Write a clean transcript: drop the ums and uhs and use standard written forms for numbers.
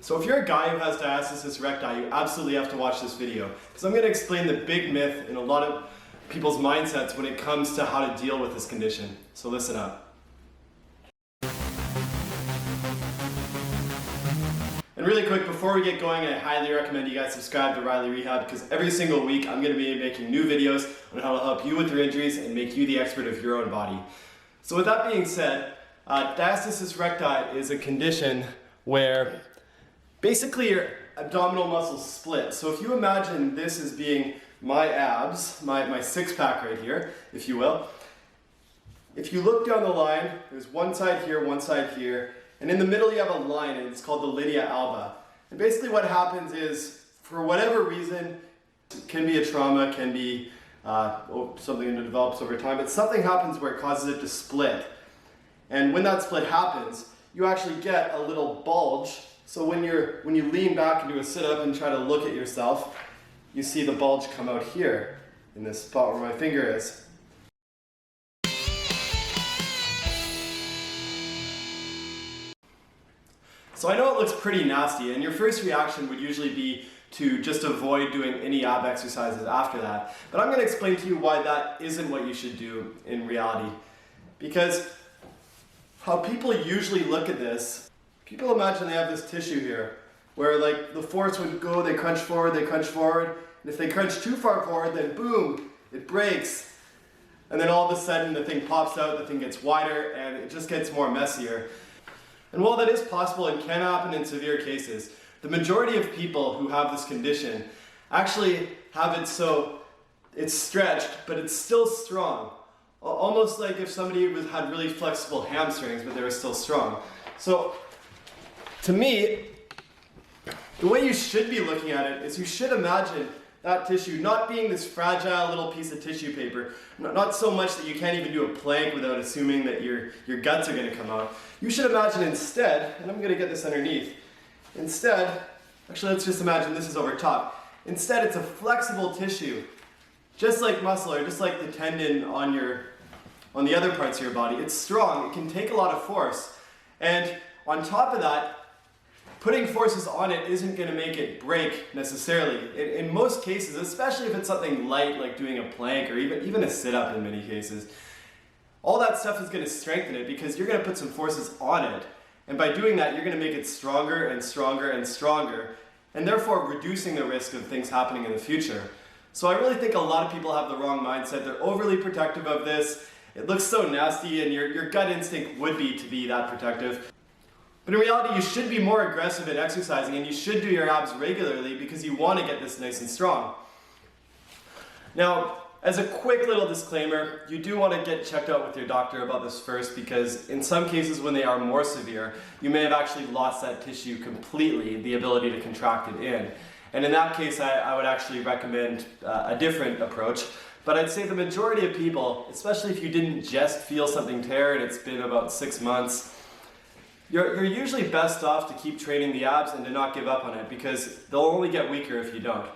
So if you're a guy who has diastasis recti, you absolutely have to watch this video, because I'm going to explain the big myth in a lot of people's mindsets when it comes to how to deal with this condition. So listen up. And really quick, before we get going, I highly recommend you guys subscribe to Riley Rehab, because every single week I'm going to be making new videos on how to help you with your injuries and make you the expert of your own body. So with that being said, diastasis recti is a condition where basically your abdominal muscles split. So if you imagine this as being my abs, my six-pack right here, if you will. If you look down the line, there's one side here, and in the middle you have a line, and it's called the linea alba. And basically what happens is, for whatever reason, it can be a trauma, can be something that develops over time, but something happens where it causes it to split. And when that split happens, you actually get a little bulge. So when you lean back and do a sit-up and try to look at yourself, you see the bulge come out here, in this spot where my finger is. So I know it looks pretty nasty, and your first reaction would usually be to just avoid doing any ab exercises after that. But I'm going to explain to you why that isn't what you should do in reality. Because how people usually look at this, people imagine they have this tissue here, where like the force would go, they crunch forward, and if they crunch too far forward, then boom, it breaks. And then all of a sudden the thing pops out, the thing gets wider, and it just gets more messier. And while that is possible and can happen in severe cases, the majority of people who have this condition actually have it so it's stretched, but it's still strong. Almost like if somebody had really flexible hamstrings, but they were still strong. So, to me, the way you should be looking at it is you should imagine that tissue not being this fragile little piece of tissue paper, not so much that you can't even do a plank without assuming that your guts are going to come out. You should imagine instead, and I'm going to get this underneath, actually let's just imagine this is over top. Instead, it's a flexible tissue, just like muscle or just like the tendon on the other parts of your body. It's strong, it can take a lot of force, and on top of that, putting forces on it isn't going to make it break necessarily. In most cases, especially if it's something light like doing a plank or even a sit-up in many cases, all that stuff is going to strengthen it because you're going to put some forces on it. And by doing that, you're going to make it stronger and stronger and stronger, and therefore reducing the risk of things happening in the future. So I really think a lot of people have the wrong mindset. They're overly protective of this. It looks so nasty, and your gut instinct would be to be that protective. But in reality, you should be more aggressive at exercising, and you should do your abs regularly because you want to get this nice and strong. Now, as a quick little disclaimer, you do want to get checked out with your doctor about this first, because in some cases when they are more severe, you may have actually lost that tissue completely, the ability to contract it in. And in that case, I would actually recommend a different approach. But I'd say the majority of people, especially if you didn't just feel something tear and it's been about 6 months, you're usually best off to keep training the abs and to not give up on it, because they'll only get weaker if you don't.